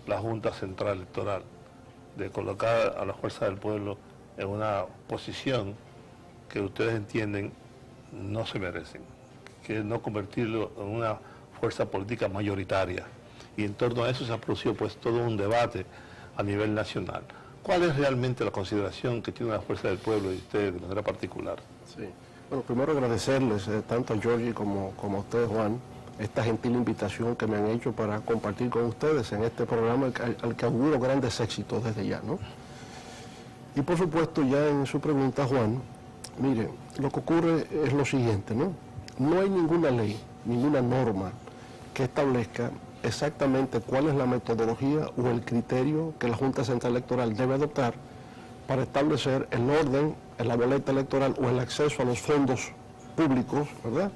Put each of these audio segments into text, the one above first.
la Junta Central Electoral, de colocar a la Fuerza del Pueblo en una posición que ustedes entienden no se merecen, que es no convertirlo en una fuerza política mayoritaria. Y en torno a eso se ha producido pues todo un debate a nivel nacional. ¿Cuál es realmente la consideración que tiene la Fuerza del Pueblo y ustedes de manera particular? Sí. Bueno, primero agradecerles tanto a Georgie como a usted, Juan, esta gentil invitación que me han hecho para compartir con ustedes en este programa al que auguro grandes éxitos desde ya, ¿no? Y por supuesto, ya en su pregunta, Juan, mire, lo que ocurre es lo siguiente, ¿no? No hay ninguna ley, ninguna norma que establezca exactamente cuál es la metodología o el criterio que la Junta Central Electoral debe adoptar para establecer el orden en la boleta electoral o el acceso a los fondos públicos, ¿verdad?,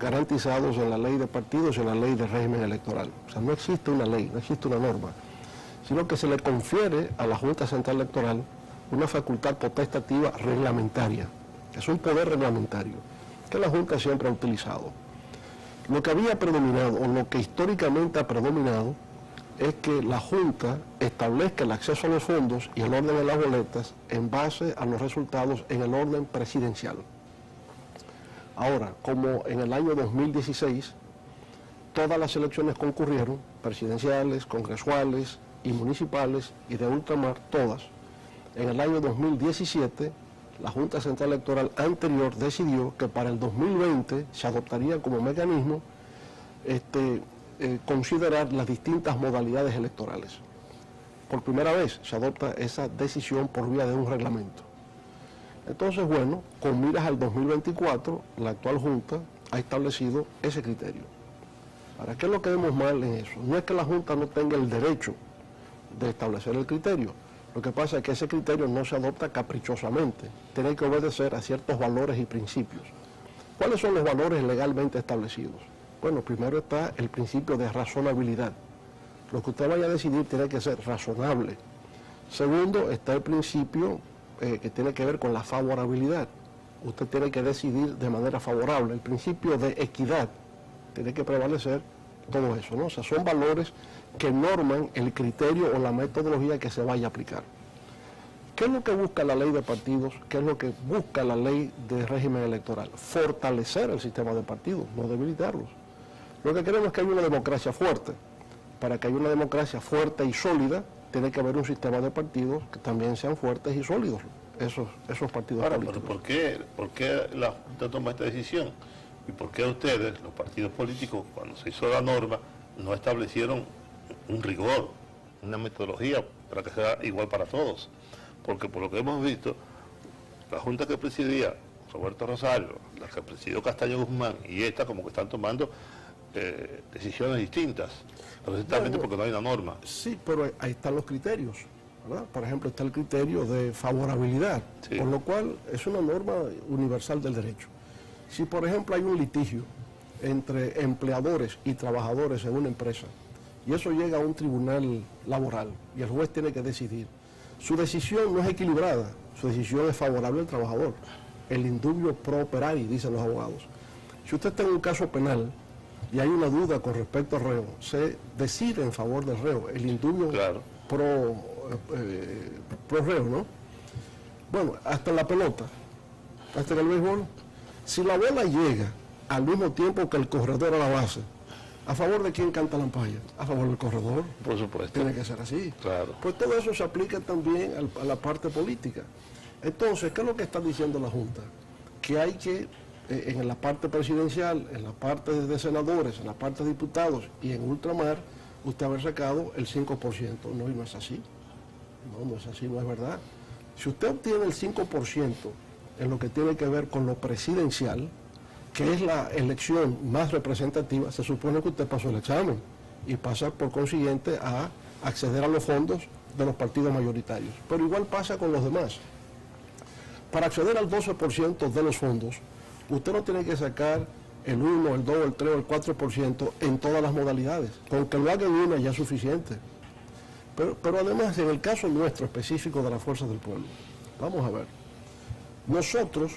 garantizados en la ley de partidos y en la ley de régimen electoral. O sea, no existe una ley, no existe una norma, sino que se le confiere a la Junta Central Electoral una facultad potestativa reglamentaria, que es un poder reglamentario, que la Junta siempre ha utilizado. Lo que había predominado, o lo que históricamente ha predominado, es que la Junta establezca el acceso a los fondos y el orden de las boletas en base a los resultados en el orden presidencial. Ahora, como en el año 2016, todas las elecciones concurrieron, presidenciales, congresuales y municipales y de ultramar, todas. En el año 2017, la Junta Central Electoral anterior decidió que para el 2020 se adoptaría como mecanismo considerar las distintas modalidades electorales. Por primera vez se adopta esa decisión por vía de un reglamento. Entonces, bueno, con miras al 2024, la actual Junta ha establecido ese criterio. ¿Para qué es lo que vemos mal en eso? No es que la Junta no tenga el derecho de establecer el criterio. Lo que pasa es que ese criterio no se adopta caprichosamente. Tiene que obedecer a ciertos valores y principios. ¿Cuáles son los valores legalmente establecidos? Bueno, primero está el principio de razonabilidad. Lo que usted vaya a decidir tiene que ser razonable. Segundo, está el principio que tiene que ver con la favorabilidad. Usted tiene que decidir de manera favorable. El principio de equidad tiene que prevalecer todo eso, ¿no? O sea, son valores que norman el criterio o la metodología que se vaya a aplicar. ¿Qué es lo que busca la ley de partidos? ¿Qué es lo que busca la ley de régimen electoral? Fortalecer el sistema de partidos, no debilitarlos. Lo que queremos es que haya una democracia fuerte. Para que haya una democracia fuerte y sólida, tiene que haber un sistema de partidos que también sean fuertes y sólidos, esos partidos políticos. Pero ¿por qué la Junta toma esta decisión? ¿Y por qué ustedes, los partidos políticos, cuando se hizo la norma, no establecieron un rigor, una metodología para que sea igual para todos? Porque por lo que hemos visto, la Junta que presidía Roberto Rosario, la que presidió Castaño Guzmán y esta como que están tomando decisiones distintas, precisamente porque no hay una norma. Sí, pero ahí están los criterios, ¿verdad? Por ejemplo, está el criterio de favorabilidad, sí, por lo cual es una norma universal del derecho. Si, por ejemplo, hay un litigio entre empleadores y trabajadores en una empresa, y eso llega a un tribunal laboral, y el juez tiene que decidir, su decisión no es equilibrada, su decisión es favorable al trabajador. El indubio pro operario, dicen los abogados. Si usted está en un caso penal y hay una duda con respecto al reo, se decide en favor del reo, el indubio, claro, pro reo, ¿no? Bueno, hasta en la pelota, hasta en el béisbol, si la bola llega al mismo tiempo que el corredor a la base, ¿a favor de quién canta la ampalla? A favor del corredor. Por supuesto. Tiene que ser así. Claro. Pues todo eso se aplica también a la parte política. Entonces, ¿qué es lo que está diciendo la Junta? Que hay que, en la parte presidencial, en la parte de senadores, en la parte de diputados y en ultramar, usted haber sacado el 5%. No, y no es así. No es así, no es verdad. Si usted obtiene el 5% en lo que tiene que ver con lo presidencial, que es la elección más representativa, se supone que usted pasó el examen y pasa por consiguiente a acceder a los fondos de los partidos mayoritarios. Pero igual pasa con los demás. Para acceder al 12% de los fondos, usted no tiene que sacar el 1, el 2, el 3 o el 4% en todas las modalidades. Con que lo haga en una ya es suficiente. Pero además, en el caso nuestro específico de la Fuerza del Pueblo, vamos a ver, nosotros,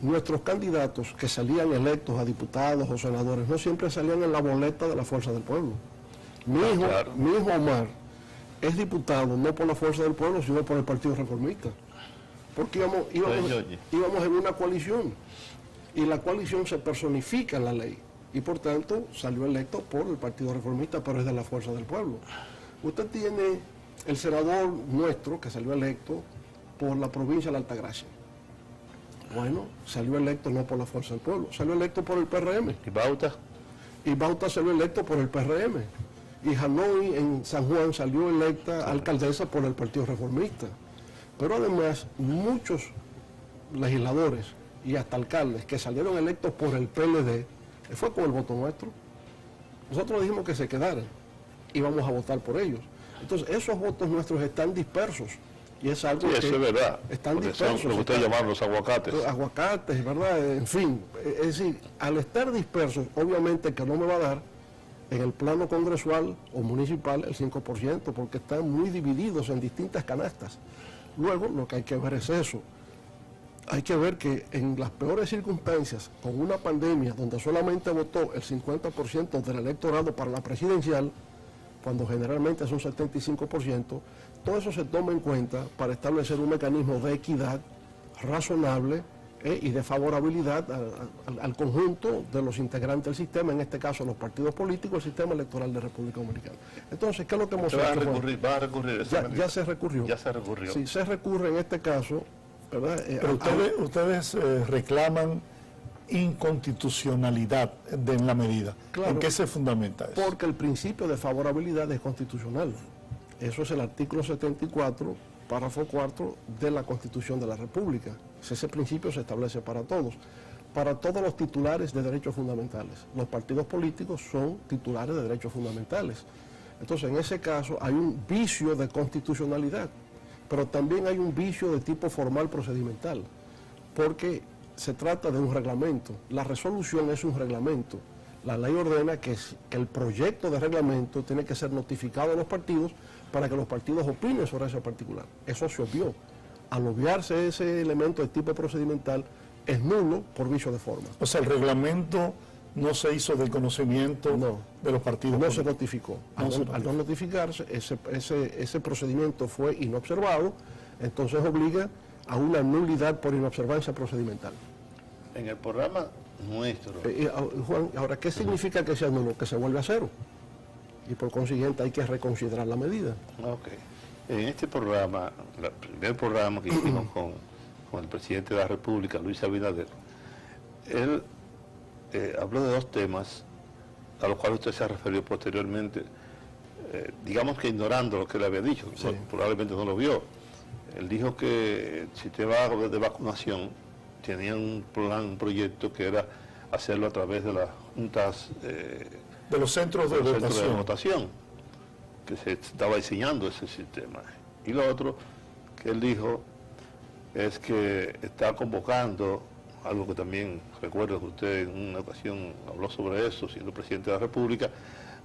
nuestros candidatos que salían electos a diputados o senadores, no siempre salían en la boleta de la Fuerza del Pueblo. Mi hijo, claro. mi hijo Omar es diputado no por la fuerza del pueblo, sino por el Partido Reformista. Porque íbamos en una coalición y la coalición se personifica en la ley y por tanto salió electo por el Partido Reformista, pero es de la fuerza del pueblo. Usted tiene el senador nuestro que salió electo por la provincia de la Altagracia. Bueno, salió electo no por la fuerza del pueblo, salió electo por el PRM. ¿Y Bauta? Y Bauta salió electo por el PRM. Y Hanoi en San Juan salió electa alcaldesa por el Partido Reformista. Pero además, muchos legisladores y hasta alcaldes que salieron electos por el PLD, fue con el voto nuestro. Nosotros dijimos que se quedaran y vamos a votar por ellos. Entonces, esos votos nuestros están dispersos. Y es algo sí, que eso es verdad. Están dispersos. Son lo que ustedes llaman los aguacates. Aguacates, ¿verdad? En fin, es decir, al estar dispersos, obviamente que no me va a dar en el plano congresual o municipal el 5%, porque están muy divididos en distintas canastas. Luego, lo que hay que ver es eso. Hay que ver que en las peores circunstancias, con una pandemia donde solamente votó el 50% del electorado para la presidencial, cuando generalmente son 75%, todo eso se toma en cuenta para establecer un mecanismo de equidad razonable y de favorabilidad al conjunto de los integrantes del sistema, en este caso los partidos políticos, el sistema electoral de República Dominicana. Entonces, ¿qué es lo que hemos hecho? ¿Va a recurrir? Ya se recurrió. Ya se recurrió. Sí, se recurre en este caso, ¿verdad? Pero ustedes reclaman inconstitucionalidad en la medida. Claro, ¿en qué se fundamenta eso? Porque el principio de favorabilidad es constitucional. Eso es el artículo 74, párrafo 4 de la Constitución de la República. Ese principio se establece para todos los titulares de derechos fundamentales. Los partidos políticos son titulares de derechos fundamentales. Entonces, en ese caso hay un vicio de constitucionalidad, pero también hay un vicio de tipo formal procedimental, porque se trata de un reglamento. La resolución es un reglamento. La ley ordena que el proyecto de reglamento tiene que ser notificado a los partidos para que los partidos opinen sobre ese particular. Eso se obvió. Al obviarse ese elemento de tipo procedimental, es nulo por vicio de forma. O sea, el reglamento no se hizo del conocimiento de los partidos. No se notificó. Al no notificarse, ese procedimiento fue inobservado, entonces obliga a una nulidad por inobservancia procedimental. En el programa nuestro... Juan, ahora, ¿qué significa que sea nulo? Que se vuelve a cero. Y por consiguiente hay que reconsiderar la medida. Ok. En este programa, el primer programa que hicimos con el presidente de la República, Luis Abinader, él habló de dos temas a los cuales usted se ha referido posteriormente, digamos que ignorando lo que él había dicho, sí. Probablemente no lo vio. Él dijo que el sistema de vacunación tenía un proyecto que era hacerlo a través de las juntas... de los centros de votación, que se estaba diseñando ese sistema. Y lo otro que él dijo es que está convocando, algo que también recuerdo que usted en una ocasión habló sobre eso, siendo presidente de la República,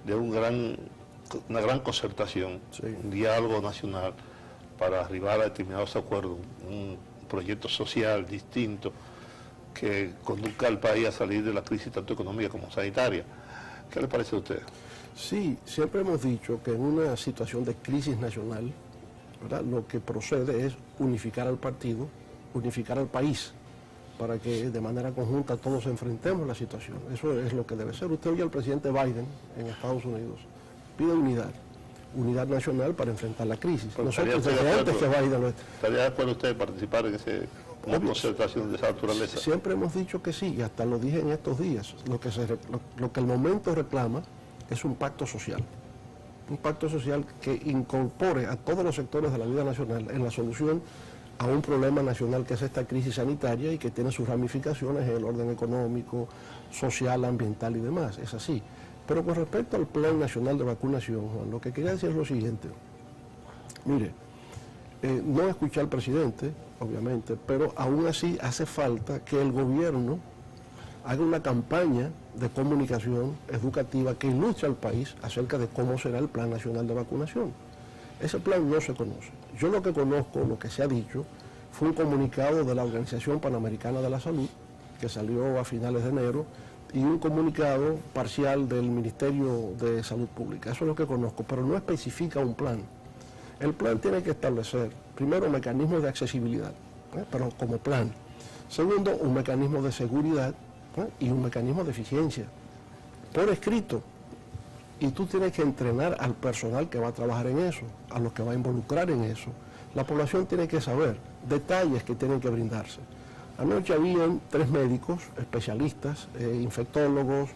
de una gran concertación, sí. Un diálogo nacional para arribar a determinados acuerdos, un proyecto social distinto que conduzca al país a salir de la crisis tanto económica como sanitaria. ¿Qué le parece a usted? Sí, siempre hemos dicho que en una situación de crisis nacional, ¿verdad?, lo que procede es unificar al partido, unificar al país, para que de manera conjunta todos enfrentemos la situación. Eso es lo que debe ser. Usted oye al presidente Biden en Estados Unidos, pide unidad nacional para enfrentar la crisis. Nosotros, desde antes que Biden lo... ¿Estaría de acuerdo usted en participar en una concertación de esa naturaleza? Siempre hemos dicho que sí, y hasta lo dije en estos días. Lo que el momento reclama es un pacto social. Un pacto social que incorpore a todos los sectores de la vida nacional en la solución a un problema nacional que es esta crisis sanitaria y que tiene sus ramificaciones en el orden económico, social, ambiental y demás. Es así. Pero con respecto al Plan Nacional de Vacunación, Juan, lo que quería decir es lo siguiente. Mire, no escuché al presidente, obviamente, pero aún así hace falta que el gobierno haga una campaña de comunicación educativa que ilustre al país acerca de cómo será el Plan Nacional de Vacunación. Ese plan no se conoce. Yo lo que conozco, lo que se ha dicho, fue un comunicado de la Organización Panamericana de la Salud, que salió a finales de enero, y un comunicado parcial del Ministerio de Salud Pública. Eso es lo que conozco, pero no especifica un plan. El plan tiene que establecer, primero, mecanismos de accesibilidad, pero como plan. Segundo, un mecanismo de seguridad y un mecanismo de eficiencia, por escrito. Y tú tienes que entrenar al personal que va a trabajar en eso, a los que va a involucrar en eso. La población tiene que saber detalles que tienen que brindarse. Anoche habían 3 médicos, especialistas, infectólogos,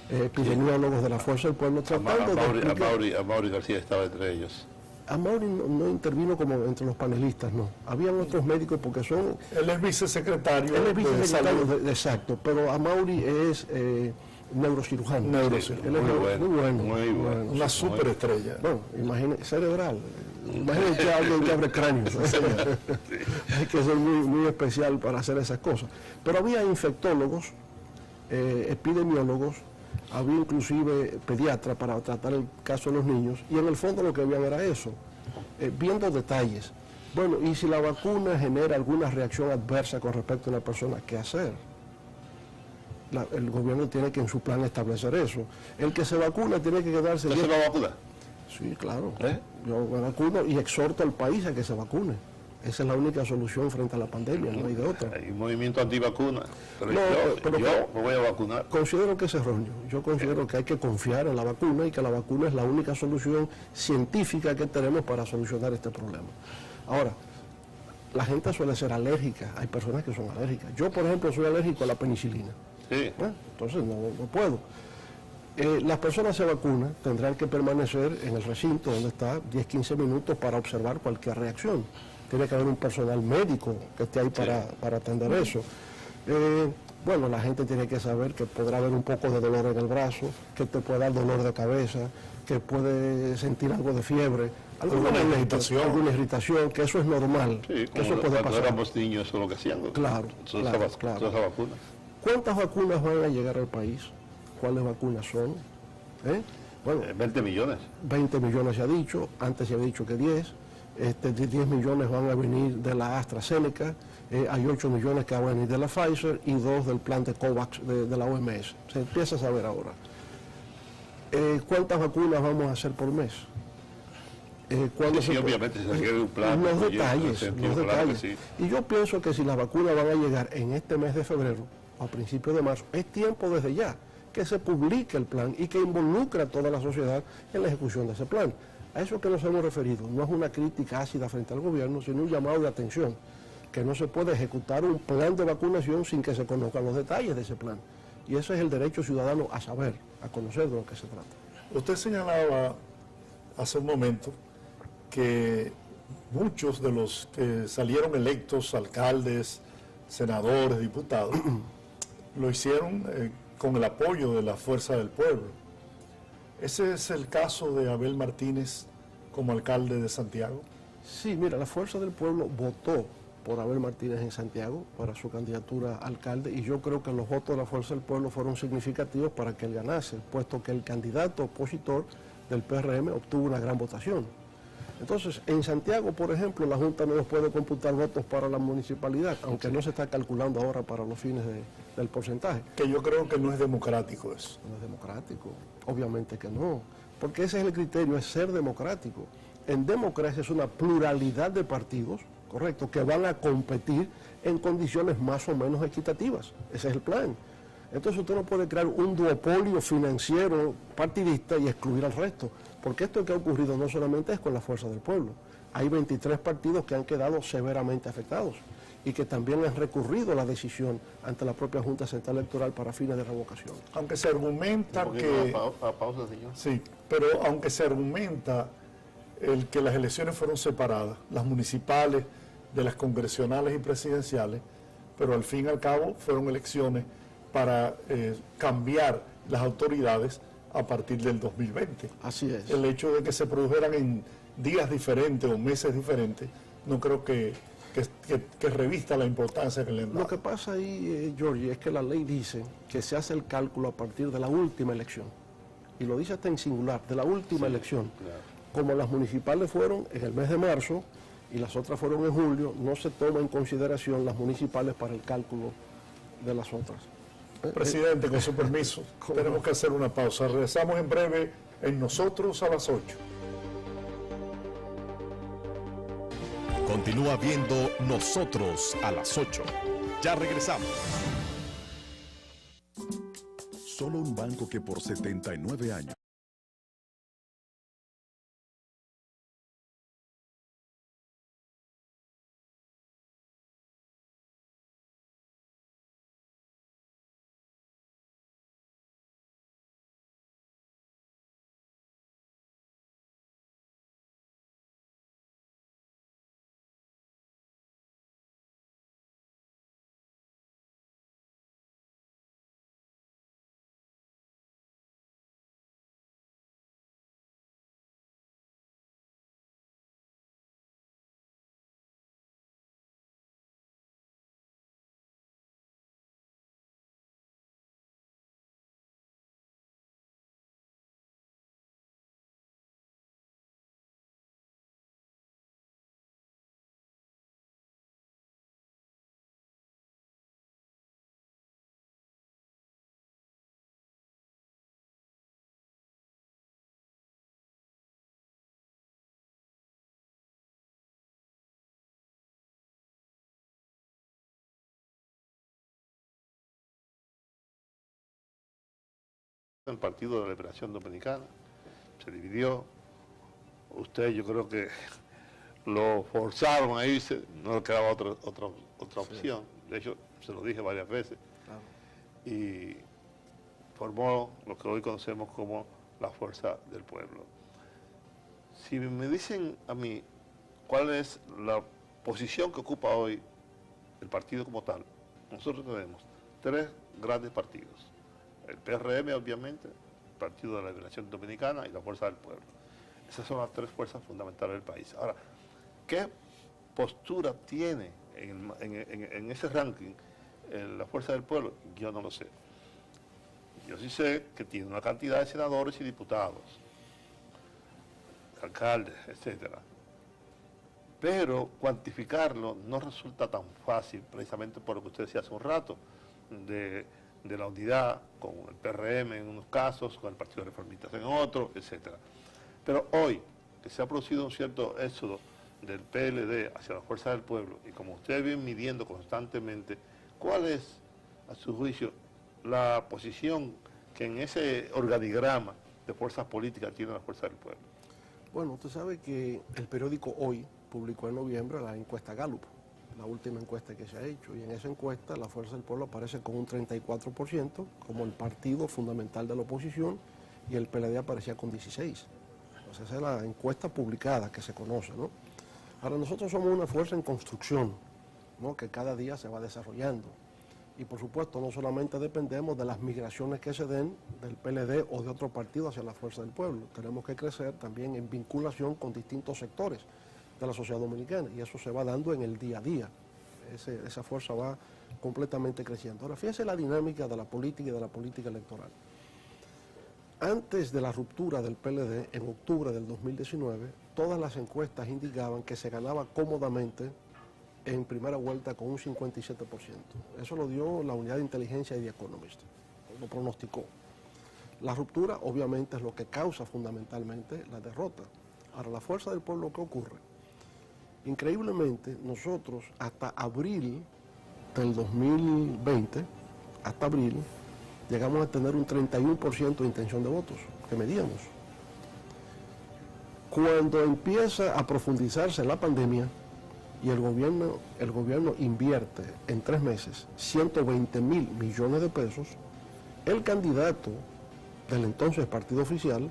epidemiólogos de la Fuerza del Pueblo, tratando de... Amaury García estaba entre ellos. Amaury no intervino como entre los panelistas, no. Habían otros médicos porque son... Él es vicesecretario. Él es vicesecretario, exacto, pero Amaury es neurocirujano. Neurocirujano. Muy bueno. Una superestrella. Bueno, imagínate, cerebral. Imagínate a alguien que abre cráneos. Hay que ser muy especial para hacer esas cosas. Pero había infectólogos, epidemiólogos, había inclusive pediatras para tratar el caso de los niños, y en el fondo lo que habían era eso, viendo detalles. Bueno, y si la vacuna genera alguna reacción adversa con respecto a una persona, ¿qué hacer? El gobierno tiene que en su plan establecer eso. El que se vacuna tiene que quedarse... ¿Usted se va a vacunar? Sí, claro. Yo me vacuno y exhorto al país a que se vacune. Esa es la única solución frente a la pandemia, no hay de otra. Hay un movimiento antivacuna, pero yo me voy a vacunar. Considero que es erróneo. Yo considero que hay que confiar en la vacuna y que la vacuna es la única solución científica que tenemos para solucionar este problema. Ahora, la gente suele ser alérgica. Hay personas que son alérgicas. Yo, por ejemplo, soy alérgico a la penicilina. Sí. Entonces no puedo. Las personas se vacunan, tendrán que permanecer en el recinto donde está 10-15 minutos para observar cualquier reacción. Tiene que haber un personal médico que esté ahí para atender eso. Bueno, la gente tiene que saber que podrá haber un poco de dolor en el brazo, que te puede dar dolor de cabeza, que puede sentir algo de fiebre, alguna irritación, que eso es normal. Sí, que eso puede pasar. Cuando éramos niños, eso es lo que hacían. Claro. Esa vacuna. ¿Cuántas vacunas van a llegar al país? ¿Cuáles vacunas son? Bueno, 20 millones. 20 millones se ha dicho, antes se había dicho que 10. 10 millones van a venir de la AstraZeneca, hay 8 millones que van a venir de la Pfizer y 2 del plan de COVAX de la OMS. Se empieza a saber ahora. ¿Cuántas vacunas vamos a hacer por mes? Sí, obviamente se requiere un plan. Los detalles. Sí. Y yo pienso que si las vacunas van a llegar en este mes de febrero o a principios de marzo, es tiempo desde ya que se publique el plan y que involucre a toda la sociedad en la ejecución de ese plan. A eso que nos hemos referido no es una crítica ácida frente al gobierno, sino un llamado de atención, que no se puede ejecutar un plan de vacunación sin que se conozcan los detalles de ese plan. Y ese es el derecho ciudadano a saber, a conocer de lo que se trata. Usted señalaba hace un momento que muchos de los que salieron electos, alcaldes, senadores, diputados, lo hicieron con el apoyo de la Fuerza del Pueblo. ¿Ese es el caso de Abel Martínez como alcalde de Santiago? Sí, mira, la Fuerza del Pueblo votó por Abel Martínez en Santiago para su candidatura a alcalde, y yo creo que los votos de la Fuerza del Pueblo fueron significativos para que él ganase, puesto que el candidato opositor del PRM obtuvo una gran votación. Entonces, en Santiago, por ejemplo, la Junta no nos puede computar votos para la municipalidad, aunque no se está calculando ahora para los fines del porcentaje. Que yo creo que no es democrático eso. No es democrático, obviamente que no, porque ese es el criterio, es ser democrático. En democracia es una pluralidad de partidos, correcto, que van a competir en condiciones más o menos equitativas. Ese es el plan. Entonces usted no puede crear un duopolio financiero partidista y excluir al resto, porque esto que ha ocurrido no solamente es con la Fuerza del Pueblo. Hay 23 partidos que han quedado severamente afectados y que también han recurrido la decisión ante la propia Junta Central Electoral para fines de revocación. Aunque se argumenta que... Pausa, señor. Sí, pero aunque se argumenta el que las elecciones fueron separadas, las municipales de las congresionales y presidenciales, pero al fin y al cabo fueron elecciones para cambiar las autoridades a partir del 2020. Así es. El hecho de que se produjeran en días diferentes o meses diferentes, no creo que revista la importancia que le han dado. Lo que pasa ahí, Georgie, es que la ley dice que se hace el cálculo a partir de la última elección. Y lo dice hasta en singular, de la última elección. Claro. Como las municipales fueron en el mes de marzo y las otras fueron en julio, no se toma en consideración las municipales para el cálculo de las otras. Presidente, con su permiso, tenemos que hacer una pausa. Regresamos en breve en Nosotros a las 8. Continúa viendo Nosotros a las 8. Ya regresamos. Solo un banco que por 79 años... El Partido de la Liberación Dominicana se dividió. Usted, yo creo que lo forzaron a irse, no le quedaba otra opción. De hecho, se lo dije varias veces. Y formó lo que hoy conocemos como la Fuerza del Pueblo. Si me dicen a mí cuál es la posición que ocupa hoy el partido como tal, nosotros tenemos tres grandes partidos. El PRM, obviamente, el Partido de la Liberación Dominicana y la Fuerza del Pueblo. Esas son las tres fuerzas fundamentales del país. Ahora, ¿qué postura tiene en ese ranking la Fuerza del Pueblo? Yo no lo sé. Yo sí sé que tiene una cantidad de senadores y diputados, alcaldes, etcétera. Pero cuantificarlo no resulta tan fácil, precisamente por lo que usted decía hace un rato, de la unidad con el PRM en unos casos, con el Partido Reformista en otros, etcétera. Pero hoy, que se ha producido un cierto éxodo del PLD hacia la Fuerza del Pueblo, y como ustedes vienen midiendo constantemente, ¿cuál es, a su juicio, la posición que en ese organigrama de fuerzas políticas tiene la Fuerza del Pueblo? Bueno, usted sabe que el periódico Hoy publicó en noviembre la encuesta Gallup, la última encuesta que se ha hecho, y en esa encuesta la Fuerza del Pueblo aparece con un 34% como el partido fundamental de la oposición, y el PLD aparecía con 16%. Entonces esa es la encuesta publicada que se conoce, ¿no? Ahora, nosotros somos una fuerza en construcción, ¿no?, que cada día se va desarrollando. Y por supuesto no solamente dependemos de las migraciones que se den del PLD o de otro partido hacia la Fuerza del Pueblo, tenemos que crecer también en vinculación con distintos sectores de la sociedad dominicana, y eso se va dando en el día a día. Esa fuerza va completamente creciendo. Ahora, fíjese la dinámica de la política y de la política electoral. Antes de la ruptura del PLD, en octubre del 2019, todas las encuestas indicaban que se ganaba cómodamente en primera vuelta con un 57%. Eso lo dio la unidad de inteligencia y The Economist, lo pronosticó. La ruptura obviamente es lo que causa fundamentalmente la derrota. Ahora, la Fuerza del Pueblo, ¿qué ocurre? Increíblemente, nosotros hasta abril del 2020, hasta abril, llegamos a tener un 31% de intención de votos, que medíamos. Cuando empieza a profundizarse la pandemia y el gobierno invierte en 3 meses 120.000 millones de pesos, el candidato del entonces partido oficial,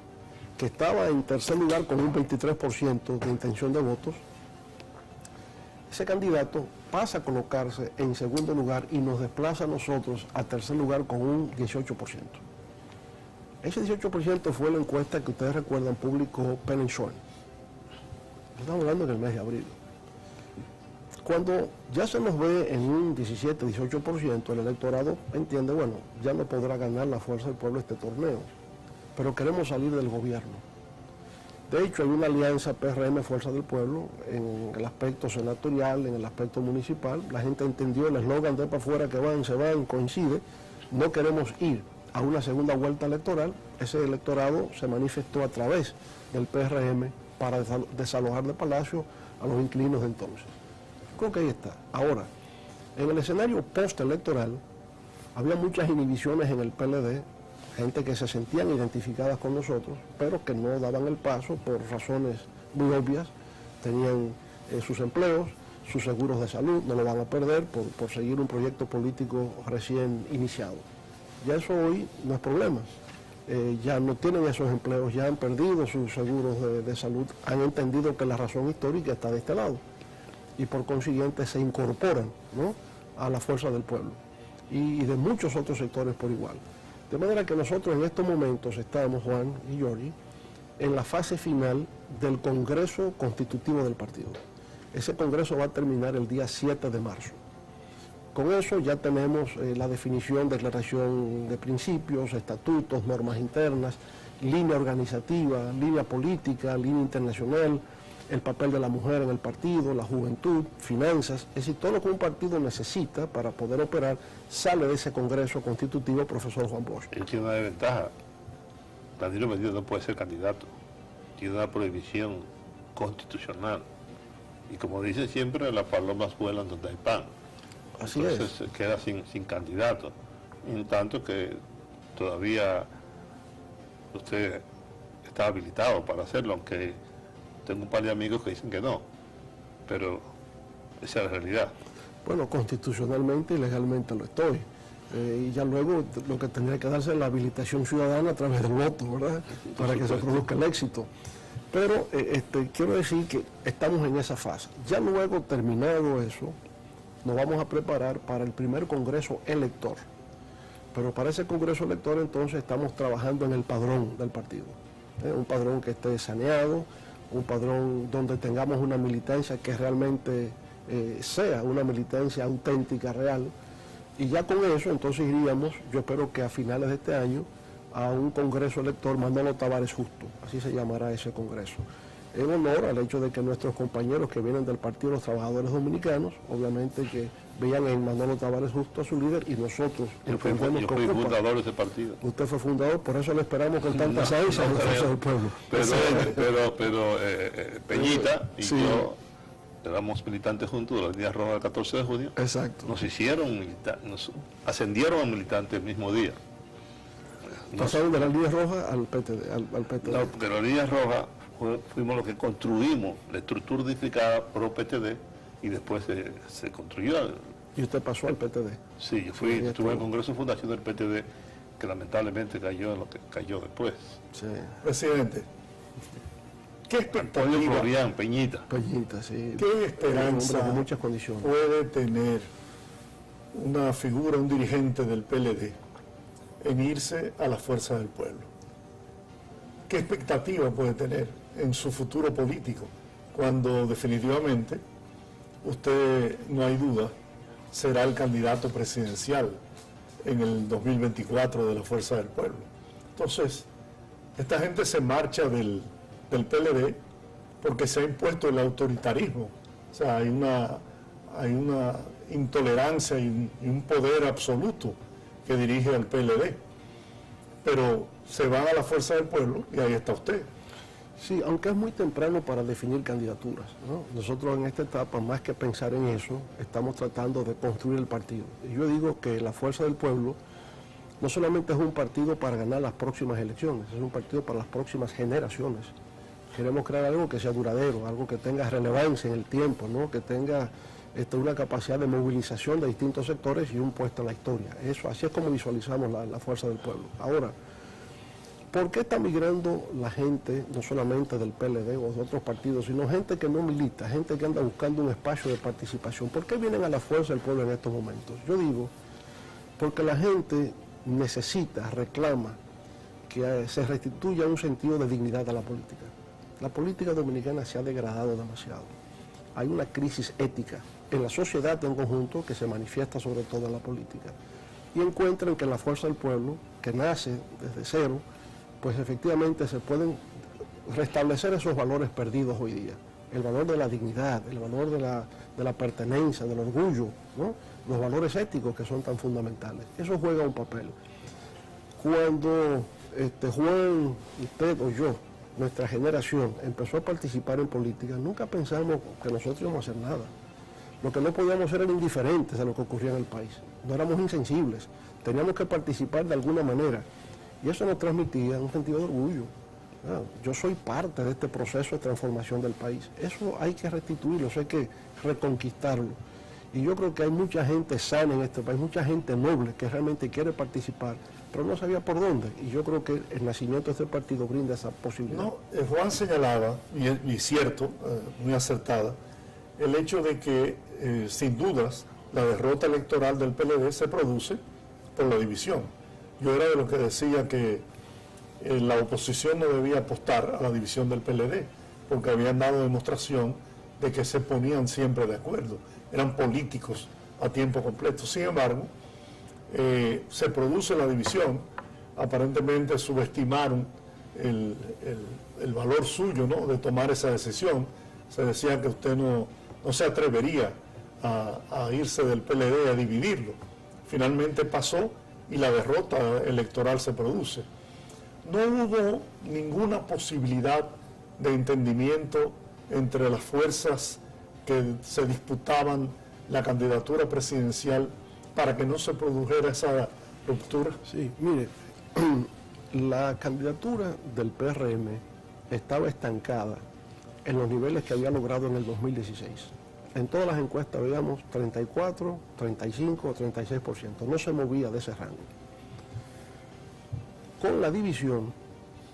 que estaba en tercer lugar con un 23% de intención de votos, ese candidato pasa a colocarse en segundo lugar y nos desplaza a nosotros a tercer lugar con un 18%. Ese 18% fue la encuesta que ustedes recuerdan publicó Penn & Shorn. Estamos hablando en el mes de abril. Cuando ya se nos ve en un 17-18%, el electorado entiende, bueno, ya no podrá ganar la Fuerza del Pueblo este torneo, pero queremos salir del gobierno. De hecho, hay una alianza PRM-Fuerza del Pueblo en el aspecto senatorial, en el aspecto municipal. La gente entendió el eslogan de para afuera que van, se van, coincide, no queremos ir a una segunda vuelta electoral. Ese electorado se manifestó a través del PRM para desalojar de Palacio a los inquilinos de entonces. Creo que ahí está. Ahora, en el escenario postelectoral, había muchas inhibiciones en el PLD, gente que se sentían identificadas con nosotros, pero que no daban el paso por razones muy obvias. Tenían sus empleos, sus seguros de salud, no lo van a perder por seguir un proyecto político recién iniciado. Ya eso hoy no es problema. Ya no tienen esos empleos, ya han perdido sus seguros de salud, han entendido que la razón histórica está de este lado y por consiguiente se incorporan, ¿no?, a la fuerza del pueblo y de muchos otros sectores por igual. De manera que nosotros en estos momentos estamos, Juan y Giorgi, en la fase final del Congreso Constitutivo del partido. Ese Congreso va a terminar el día 7 de marzo. Con eso ya tenemos la definición, declaración de principios, estatutos, normas internas, línea organizativa, línea política, línea internacional, el papel de la mujer en el partido, la juventud, finanzas, es decir, todo lo que un partido necesita para poder operar sale de ese Congreso Constitutivo, profesor Juan Bosch. Él tiene una desventaja. Danilo Medina no puede ser candidato. Tiene una prohibición constitucional. Y como dicen siempre, las palomas vuelan donde hay pan. Así Entonces es. se queda sin candidato. En tanto que todavía usted está habilitado para hacerlo, aunque tengo un par de amigos que dicen que no. Pero esa es la realidad. Bueno, constitucionalmente y legalmente lo estoy. Y ya luego lo que tendría que darse es la habilitación ciudadana a través del voto, ¿verdad? Para que se produzca el éxito. Pero quiero decir que estamos en esa fase. Ya luego, terminado eso, nos vamos a preparar para el primer Congreso elector. Pero para ese Congreso elector entonces estamos trabajando en el padrón del partido. Un padrón que esté saneado, un padrón donde tengamos una militancia que realmente sea una militancia auténtica, real. Y ya con eso entonces iríamos, yo espero que a finales de este año, a un Congreso elector Manolo Tavares Justo, así se llamará ese Congreso. En honor al hecho de que nuestros compañeros que vienen del Partido de los Trabajadores Dominicanos, obviamente que vean en Manolo Tavares Justo a su líder y nosotros Yo fui fundador de ese partido. Usted fue fundador, por eso le esperamos con tanta ansias en la fuerza del pueblo. Pero Peñita y sí. yo éramos militantes juntos de la Línea Roja del 14 de junio. Exacto. Nos ascendieron a militantes el mismo día. Pasaron de la línea roja al PTD. Al PTD. No, porque la Línea Roja fuimos los que construimos la estructura unificada pro PTD y después se construyó. ¿Y usted pasó al PTD? Sí, yo estuve en el Congreso de Fundación del PTD, que lamentablemente cayó en lo que cayó después. Sí. Presidente, ¿qué expectativa, Florian, Peñita. Peñita, sí. qué esperanza Con muchas condiciones. puede tener una figura, un dirigente del PLD en irse a la fuerza del pueblo? ¿Qué expectativa puede tener en su futuro político cuando definitivamente usted, no hay duda, será el candidato presidencial en el 2024 de la fuerza del pueblo? Entonces, esta gente se marcha del PLD porque se ha impuesto el autoritarismo. O sea, hay una intolerancia y un poder absoluto que dirige al PLD. Pero se van a la fuerza del pueblo y ahí está usted. Sí, aunque es muy temprano para definir candidaturas, ¿no? Nosotros en esta etapa, más que pensar en eso, estamos tratando de construir el partido. Y yo digo que la fuerza del pueblo no solamente es un partido para ganar las próximas elecciones, es un partido para las próximas generaciones. Queremos crear algo que sea duradero, algo que tenga relevancia en el tiempo, ¿no? Que tenga una capacidad de movilización de distintos sectores y un puesto en la historia. Eso, así es como visualizamos la fuerza del pueblo. Ahora, ¿por qué está migrando la gente, no solamente del PLD o de otros partidos, sino gente que no milita, gente que anda buscando un espacio de participación? ¿Por qué vienen a la fuerza del pueblo en estos momentos? Yo digo, porque la gente necesita, reclama que se restituya un sentido de dignidad a la política. La política dominicana se ha degradado demasiado. Hay una crisis ética en la sociedad en conjunto que se manifiesta sobre todo en la política. Y encuentran que la fuerza del pueblo, que nace desde cero, pues efectivamente se pueden restablecer esos valores perdidos hoy día. el valor de la dignidad, el valor de la pertenencia, del orgullo, ¿no? Los valores éticos que son tan fundamentales. Eso juega un papel. Cuando Juan, usted o yo, nuestra generación, empezó a participar en política, nunca pensamos que nosotros íbamos a hacer nada. Lo que no podíamos hacer era indiferentes a lo que ocurría en el país. No éramos insensibles. Teníamos que participar de alguna manera. Y eso nos transmitía un sentido de orgullo. Yo soy parte de este proceso de transformación del país. Eso hay que restituirlo, eso hay que reconquistarlo. Y yo creo que hay mucha gente sana en este país, mucha gente noble que realmente quiere participar, pero no sabía por dónde. Y yo creo que el nacimiento de este partido brinda esa posibilidad. No, Juan señalaba, y cierto, muy acertada, el hecho de que, sin dudas, la derrota electoral del PLD se produce por la división. Yo era de los que decía que la oposición no debía apostar a la división del PLD, porque habían dado demostración de que se ponían siempre de acuerdo, eran políticos a tiempo completo. Sin embargo, se produce la división, aparentemente subestimaron el valor suyo, ¿no?, de tomar esa decisión. Se decía que usted no se atrevería a irse del PLD, a dividirlo. Finalmente pasó y la derrota electoral se produce. No hubo ninguna posibilidad de entendimiento entre las fuerzas que se disputaban la candidatura presidencial para que no se produjera esa ruptura. Sí, mire, la candidatura del PRM estaba estancada en los niveles que había logrado en el 2016. En todas las encuestas veíamos 34, 35, 36%. No se movía de ese rango. Con la división,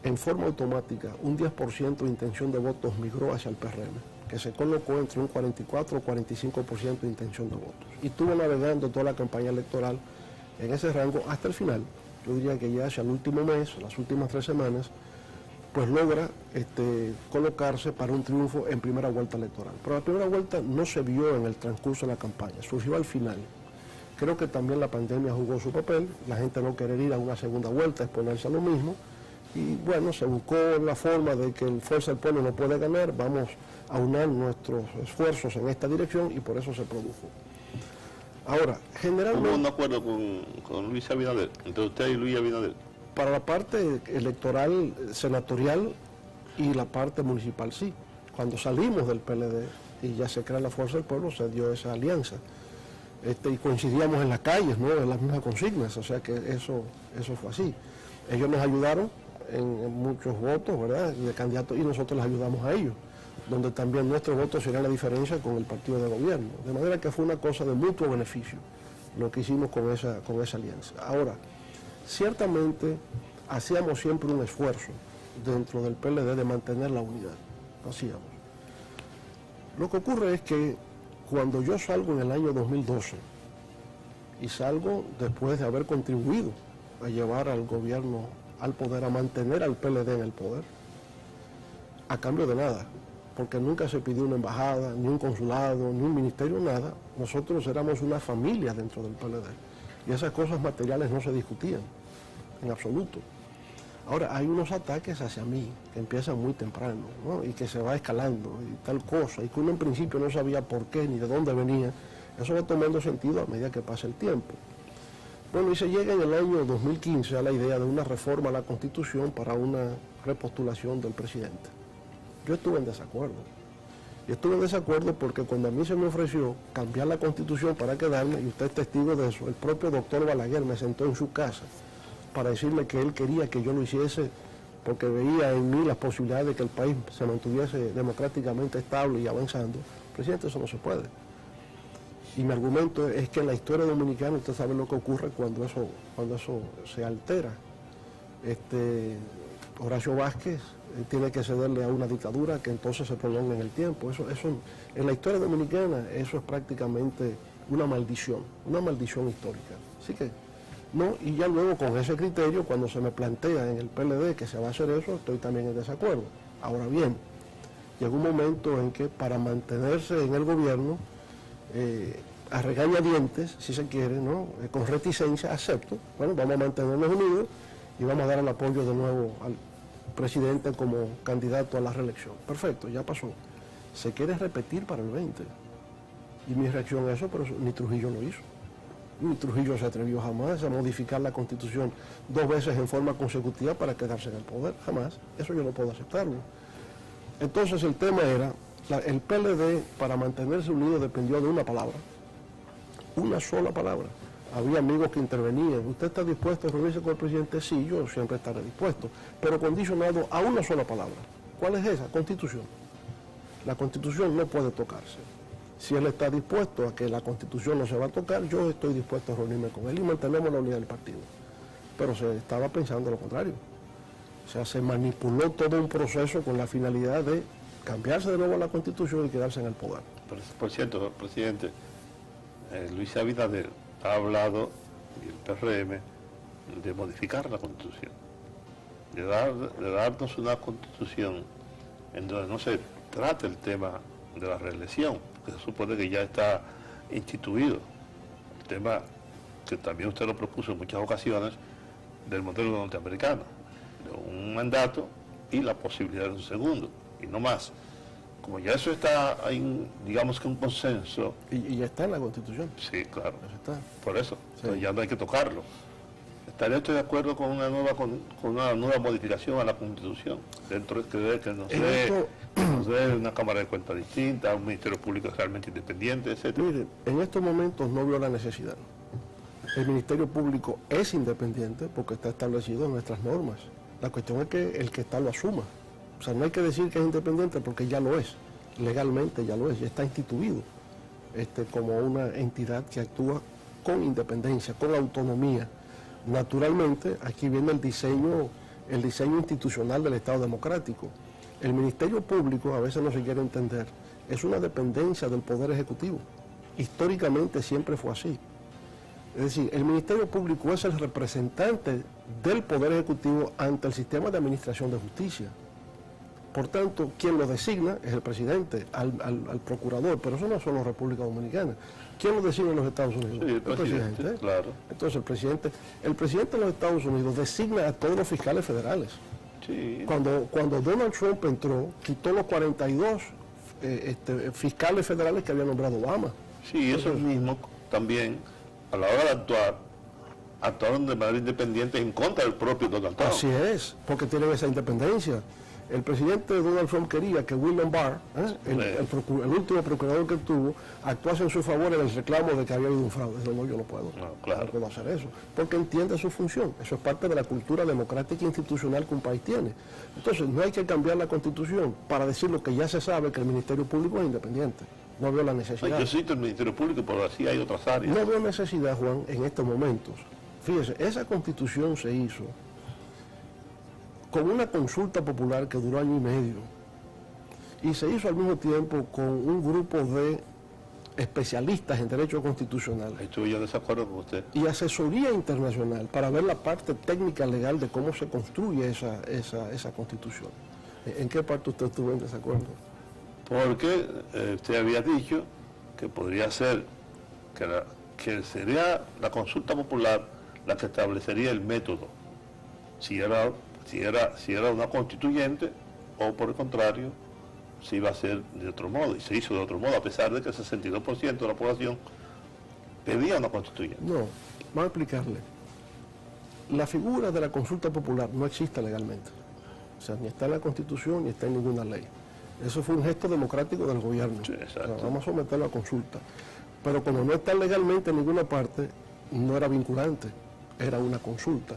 en forma automática, un 10% de intención de votos migró hacia el PRM, que se colocó entre un 44 o 45% de intención de votos. Y estuvo navegando toda la campaña electoral en ese rango hasta el final. Yo diría que ya hacia el último mes, las últimas 3 semanas, pues logra colocarse para un triunfo en primera vuelta electoral. Pero la primera vuelta no se vio en el transcurso de la campaña, surgió al final. Creo que también la pandemia jugó su papel, la gente no querer ir a una segunda vuelta, exponerse a lo mismo, y bueno, se buscó la forma de que el Fuerza del Pueblo no puede ganar, vamos a unir nuestros esfuerzos en esta dirección y por eso se produjo. Ahora, generalmente... ¿Hubo un acuerdo con Luis Abinader, entre usted y Luis Abinader? Para la parte electoral, senatorial y la parte municipal, sí. Cuando salimos del PLD y ya se crea la Fuerza del Pueblo, se dio esa alianza. Y coincidíamos en las calles, ¿no?, en las mismas consignas, o sea que eso fue así. Ellos nos ayudaron en muchos votos, ¿verdad?, de candidatos, y nosotros les ayudamos a ellos, donde también nuestros votos serían la diferencia con el partido de gobierno. De manera que fue una cosa de mutuo beneficio lo que hicimos con esa alianza. Ahora, ciertamente hacíamos siempre un esfuerzo dentro del PLD de mantener la unidad, lo hacíamos. Lo que ocurre es que cuando yo salgo en el año 2012 y salgo después de haber contribuido a llevar al gobierno al poder, a mantener al PLD en el poder, a cambio de nada, porque nunca se pidió una embajada, ni un consulado, ni un ministerio, nada. Nosotros éramos una familia dentro del PLD y esas cosas materiales no se discutían en absoluto. Ahora, hay unos ataques hacia mí que empiezan muy temprano, ¿no?, y que se va escalando y tal cosa, y que uno en principio no sabía por qué ni de dónde venía. Eso va tomando sentido a medida que pasa el tiempo. Bueno, y se llega en el año 2015 a la idea de una reforma a la Constitución para una repostulación del presidente. Yo estuve en desacuerdo. Y estuve en desacuerdo porque cuando a mí se me ofreció cambiar la Constitución para quedarme, y usted es testigo de eso, el propio doctor Balaguer me sentó en su casa para decirme que él quería que yo lo hiciese porque veía en mí las posibilidades de que el país se mantuviese democráticamente estable y avanzando. Presidente, eso no se puede. Y mi argumento es que en la historia dominicana usted sabe lo que ocurre cuando eso se altera. Horacio Vázquez tiene que cederle a una dictadura que entonces se prolonga en el tiempo. Eso, en la historia dominicana eso es prácticamente una maldición histórica. Así que, no, y ya luego con ese criterio, cuando se me plantea en el PLD que se va a hacer eso, estoy también en desacuerdo. Ahora bien, llegó un momento en que para mantenerse en el gobierno, a regañadientes, si se quiere, ¿no?, con reticencia, acepto, bueno, vamos a mantenernos unidos y vamos a dar el apoyo de nuevo al presidente como candidato a la reelección. Perfecto, ya pasó. se quiere repetir para el 20. Y mi reacción a eso, pero ni Trujillo lo hizo. Ni Trujillo se atrevió jamás a modificar la Constitución 2 veces en forma consecutiva para quedarse en el poder, jamás. Eso yo no puedo aceptarlo. Entonces el tema era, el PLD para mantenerse unido dependió de una palabra, una sola palabra. Había amigos que intervenían. ¿Usted está dispuesto a reunirse con el presidente? Sí, yo siempre estaré dispuesto, pero condicionado a una sola palabra. ¿Cuál es esa? Constitución. La Constitución no puede tocarse. Si él está dispuesto a que la Constitución no se va a tocar, yo estoy dispuesto a reunirme con él y mantenemos la unidad del partido. Pero se estaba pensando lo contrario. O sea, se manipuló todo un proceso con la finalidad de cambiarse de nuevo a la Constitución y quedarse en el poder. Por cierto, presidente, Luis Abinader ha hablado, y el PRM, de modificar la Constitución, de darnos una Constitución en donde no se trate el tema de la reelección, que se supone que ya está instituido. El tema que también usted lo propuso en muchas ocasiones, del modelo norteamericano, de un mandato y la posibilidad de un segundo, y no más. Como ya eso está, hay, digamos que un consenso. Y ya está en la Constitución. Sí, claro. Eso está. Por eso, Sí. ya no hay que tocarlo. ¿Estaría usted de acuerdo con una nueva modificación a la Constitución? Dentro de que nos dé una Cámara de Cuentas distinta, un Ministerio Público realmente independiente, etcétera. Mire, en estos momentos no veo la necesidad. El Ministerio Público es independiente porque está establecido en nuestras normas. La cuestión es que el que está lo asuma. O sea, no hay que decir que es independiente porque ya lo es. Legalmente ya lo es, ya está instituido como una entidad que actúa con independencia, con autonomía. Naturalmente, aquí viene el diseño institucional del Estado democrático. El Ministerio Público, a veces no se quiere entender, es una dependencia del Poder Ejecutivo. Históricamente siempre fue así. Es decir, el Ministerio Público es el representante del Poder Ejecutivo ante el sistema de administración de justicia. Por tanto, quien lo designa es el presidente, al procurador, pero eso no es solo República Dominicana. ¿Quién lo designa en los Estados Unidos? Sí, el presidente, claro. Entonces el presidente de los Estados Unidos designa a todos los fiscales federales. Sí. Cuando Donald Trump entró, quitó los 42 fiscales federales que había nombrado Obama. Sí, eso mismo también, a la hora de actuaron de manera independiente en contra del propio Donald Trump. Así es, porque tienen esa independencia. El presidente Donald Trump quería que William Barr, el último procurador que tuvo, actuase en su favor en el reclamo de que había habido un fraude. No, yo no puedo. Claro. No puedo hacer eso, porque entiende su función. Eso es parte de la cultura democrática e institucional que un país tiene. Entonces, no hay que cambiar la Constitución para decir lo que ya se sabe, que el Ministerio Público es independiente. No veo la necesidad. Yo cito el Ministerio Público, pero así hay otras áreas. No veo necesidad, Juan, en estos momentos. Fíjese, esa Constitución se hizo con una consulta popular que duró 1 año y medio y se hizo al mismo tiempo con un grupo de especialistas en derecho constitucional Estoy yo en desacuerdo con usted. y asesoría internacional para ver la parte técnica legal de cómo se construye esa Constitución. ¿En qué parte usted estuvo en desacuerdo? Porque usted había dicho que podría ser que sería la consulta popular la que establecería el método, si era una constituyente o por el contrario se iba a hacer de otro modo, y se hizo de otro modo a pesar de que el 62% de la población pedía una constituyente. No, vamos a explicarle. La figura de la consulta popular no existe legalmente. O sea, ni está en la Constitución ni está en ninguna ley. Eso fue un gesto democrático del gobierno. Sí, exacto. O sea, vamos a someterlo a consulta. Pero como no está legalmente en ninguna parte, no era vinculante, era una consulta.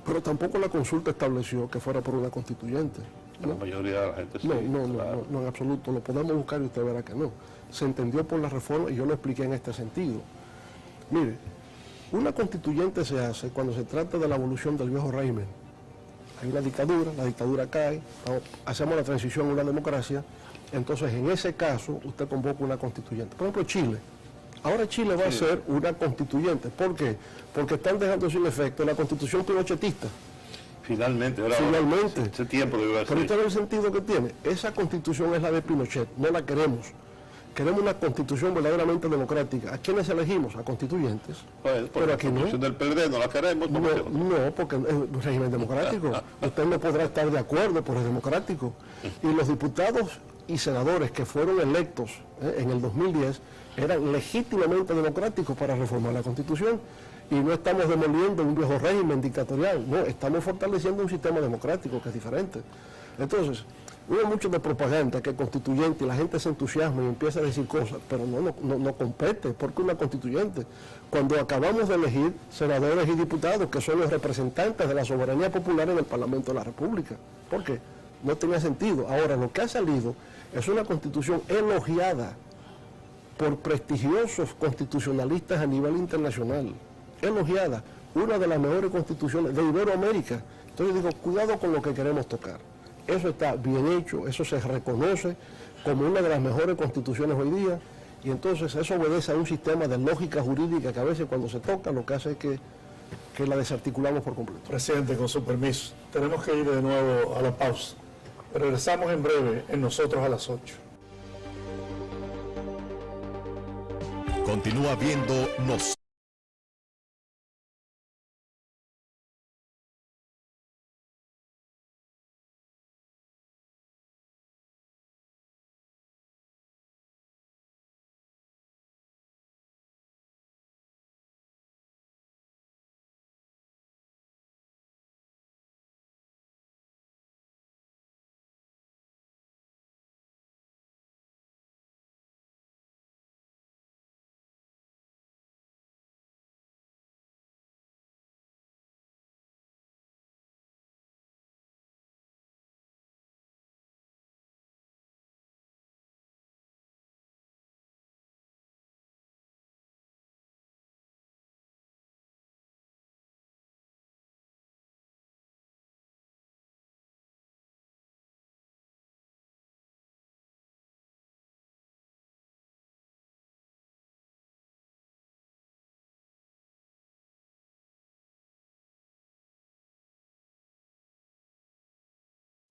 Pero tampoco la consulta estableció que fuera por una constituyente. ¿No? La mayoría de la gente sí. No, claro. en absoluto. Lo podemos buscar y usted verá que no. Se entendió por la reforma y yo lo expliqué en este sentido. Mire, una constituyente se hace cuando se trata de la evolución del viejo régimen. Hay una dictadura, la dictadura cae, hacemos la transición a una democracia, entonces en ese caso usted convoca una constituyente. Por ejemplo, Chile. Ahora Chile va a ser una constituyente. ¿Por qué? Porque están dejando sin efecto la constitución pinochetista. Finalmente. Ese tiempo debió haber Pero usted ve el sentido que tiene. Esa constitución es la de Pinochet, no la queremos. Queremos una constitución verdaderamente democrática. ¿A quiénes elegimos? A constituyentes. Pues, pero aquí la constitución del PLD no la queremos. No, porque es un régimen democrático. Usted no podrá estar de acuerdo, pero es democrático. Y los diputados y senadores que fueron electos en el 2010 eran legítimamente democráticos para reformar la Constitución. Y no estamos demoliendo un viejo régimen dictatorial, no, estamos fortaleciendo un sistema democrático que es diferente. Entonces, hubo mucho de propaganda que constituyente, y la gente se entusiasma y empieza a decir cosas, pero no compete, porque una constituyente, cuando acabamos de elegir senadores y diputados, que son los representantes de la soberanía popular en el Parlamento de la República, ¿por qué? No tenía sentido. Ahora, lo que ha salido es una constitución elogiada por prestigiosos constitucionalistas a nivel internacional, elogiada, una de las mejores constituciones de Iberoamérica. Entonces digo, cuidado con lo que queremos tocar. Eso está bien hecho, eso se reconoce como una de las mejores constituciones hoy día, y entonces eso obedece a un sistema de lógica jurídica que a veces cuando se toca lo que hace es que la desarticulamos por completo. Presidente, con su permiso, tenemos que ir de nuevo a la pausa. Regresamos en breve en Nosotros a las 8. Continúa viendo Nosotros.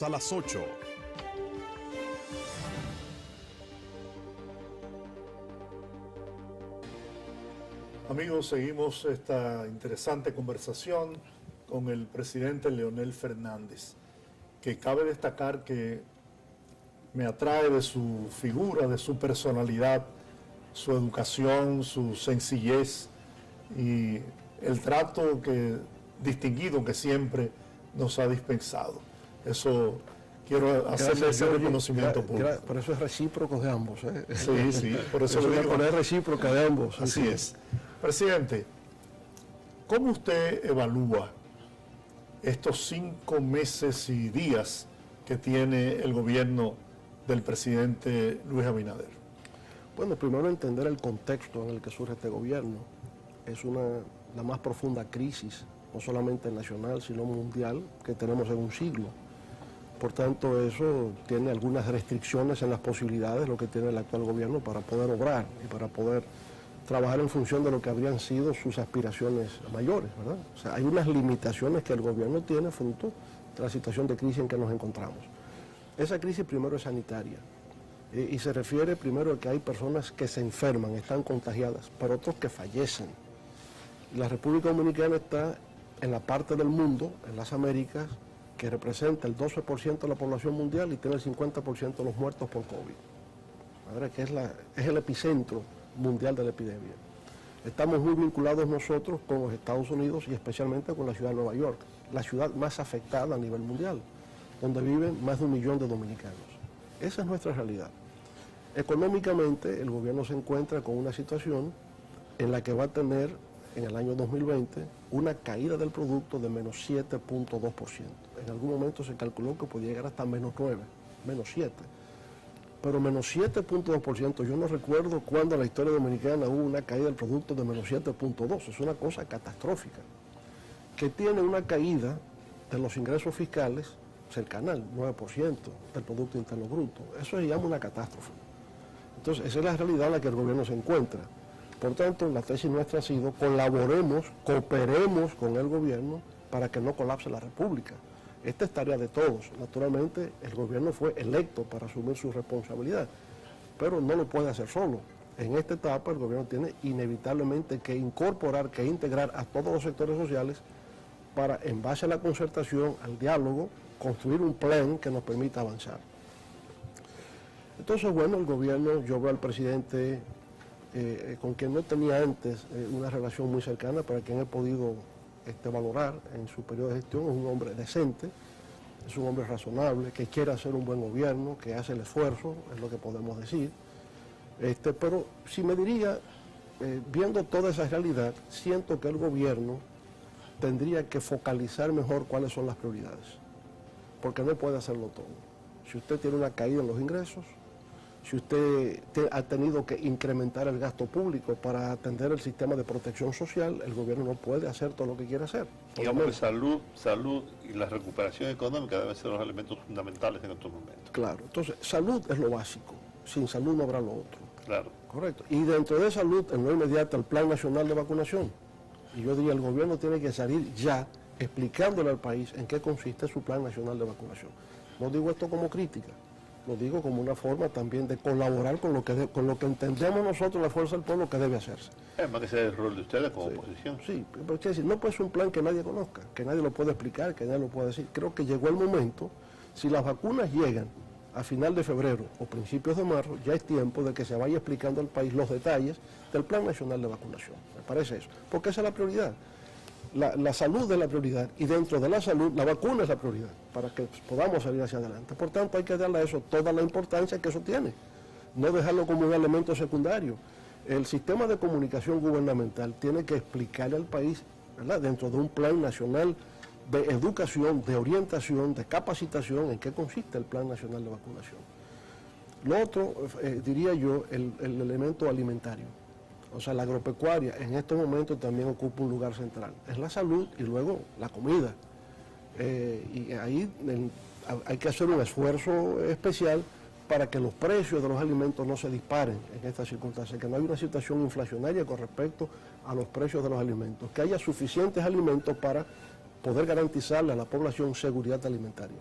A las 8. Amigos, seguimos esta interesante conversación con el presidente Leonel Fernández, que cabe destacar que me atrae de su figura, de su personalidad, su educación, su sencillez y el trato distinguido que siempre nos ha dispensado. Eso quiero hacerle ese reconocimiento público. Por eso es recíproco de ambos. Sí, por eso lo digo. Es recíproca de ambos. Así es. Presidente, ¿cómo usted evalúa estos 5 meses y días que tiene el gobierno del presidente Luis Abinader? Bueno, primero entender el contexto en el que surge este gobierno. Es la más profunda crisis, no solamente nacional, sino mundial, que tenemos en un siglo. Por tanto, eso tiene algunas restricciones en las posibilidades, lo que tiene el actual gobierno para poder obrar y para poder trabajar en función de lo que habrían sido sus aspiraciones mayores, ¿verdad? O sea, hay unas limitaciones que el gobierno tiene fruto de la situación de crisis en que nos encontramos. Esa crisis primero es sanitaria y se refiere primero a que hay personas que se enferman, están contagiadas, pero otros que fallecen. La República Dominicana está en la parte del mundo, en las Américas, que representa el 12% de la población mundial y tiene el 50% de los muertos por COVID. ¿Verdad? Que es el epicentro mundial de la epidemia. Estamos muy vinculados nosotros con los Estados Unidos y especialmente con la ciudad de Nueva York, la ciudad más afectada a nivel mundial, donde viven más de 1 millón de dominicanos. Esa es nuestra realidad. Económicamente, el gobierno se encuentra con una situación en la que va a tener en el año 2020 una caída del producto de menos 7.2%. En algún momento se calculó que podía llegar hasta menos 9, menos 7. Pero menos 7.2%, yo no recuerdo cuándo en la historia dominicana hubo una caída del producto de menos 7.2%. Es una cosa catastrófica. Que tiene una caída de los ingresos fiscales cercana al 9% del Producto Interno Bruto. Eso se llama una catástrofe. Entonces, esa es la realidad en la que el gobierno se encuentra. Por tanto, la tesis nuestra ha sido colaboremos, cooperemos con el gobierno para que no colapse la República. Esta es tarea de todos. Naturalmente, el gobierno fue electo para asumir su responsabilidad, pero no lo puede hacer solo. En esta etapa, el gobierno tiene inevitablemente que incorporar, que integrar a todos los sectores sociales para, en base a la concertación, al diálogo, construir un plan que nos permita avanzar. Entonces, bueno, el gobierno, yo veo al presidente con quien no tenía antes una relación muy cercana, para quien he podido valorar en su periodo de gestión. Es un hombre decente, es un hombre razonable, que quiere hacer un buen gobierno, que hace el esfuerzo, es lo que podemos decir. Pero si me diría, viendo toda esa realidad, siento que el gobierno tendría que focalizar mejor cuáles son las prioridades, porque no puede hacerlo todo. Si usted tiene una caída en los ingresos, si usted ha tenido que incrementar el gasto público para atender el sistema de protección social, el gobierno no puede hacer todo lo que quiere hacer. Digamos que salud y la recuperación económica deben ser los elementos fundamentales en estos momentos. Claro, entonces salud es lo básico, sin salud no habrá lo otro. Claro. Correcto. Y dentro de salud, en lo inmediato, el Plan Nacional de Vacunación. Y yo diría, el gobierno tiene que salir ya explicándole al país en qué consiste su Plan Nacional de Vacunación. No digo esto como crítica, lo digo como una forma también de colaborar con lo que entendemos nosotros, la fuerza del pueblo, que debe hacerse. Además que ese es el rol de ustedes como oposición. Sí, pero es decir, no puede ser un plan que nadie conozca, que nadie lo pueda explicar, que nadie lo pueda decir. Creo que llegó el momento, si las vacunas llegan a final de febrero o principios de marzo, ya es tiempo de que se vaya explicando al país los detalles del Plan Nacional de Vacunación. Me parece eso, porque esa es la prioridad. La salud es la prioridad, y dentro de la salud la vacuna es la prioridad para que podamos salir hacia adelante. Por tanto, hay que darle a eso toda la importancia que eso tiene, no dejarlo como un elemento secundario. El sistema de comunicación gubernamental tiene que explicarle al país, ¿verdad?, dentro de un plan nacional de educación, de orientación, de capacitación, en qué consiste el Plan Nacional de Vacunación. Lo otro, diría yo, el elemento alimentario. O sea, la agropecuaria en estos momentos también ocupa un lugar central. Es la salud y luego la comida. Y ahí hay que hacer un esfuerzo especial para que los precios de los alimentos no se disparen en estas circunstancias, que no haya una situación inflacionaria con respecto a los precios de los alimentos, que haya suficientes alimentos para poder garantizarle a la población seguridad alimentaria.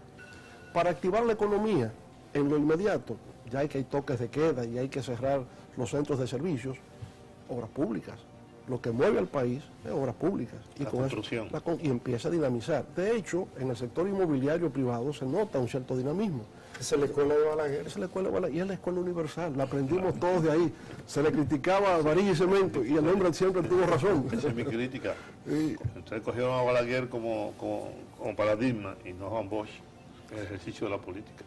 Para activar la economía en lo inmediato, ya que hay toques de queda y hay que cerrar los centros de servicios, obras públicas. Lo que mueve al país es obras públicas. Y la con construcción. Eso, y empieza a dinamizar. De hecho, en el sector inmobiliario privado se nota un cierto dinamismo. Esa es la escuela de Balaguer. Esa es la escuela de Balaguer, y es la escuela universal. La aprendimos todos de ahí. Se le criticaba a varilla y cemento, y el hombre siempre tuvo razón. Esa es mi crítica. Sí. Ustedes cogieron a Balaguer como paradigma y no a Juan Bosch en el ejercicio de la política.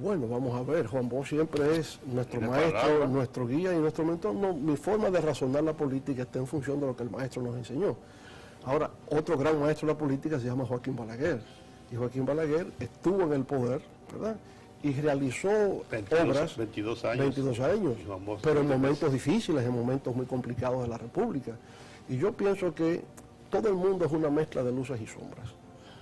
Bueno, vamos a ver, Juan Bosch siempre es nuestro Tiene maestro, palabra. nuestro guía y nuestro mentor. No, mi forma de razonar la política está en función de lo que el maestro nos enseñó. Ahora, otro gran maestro de la política se llama Joaquín Balaguer. Y Joaquín Balaguer estuvo en el poder, ¿verdad?, y realizó obras 22 años, y Juan Bosch, pero en momentos difíciles, en momentos muy complicados de la República. Y yo pienso que todo el mundo es una mezcla de luces y sombras.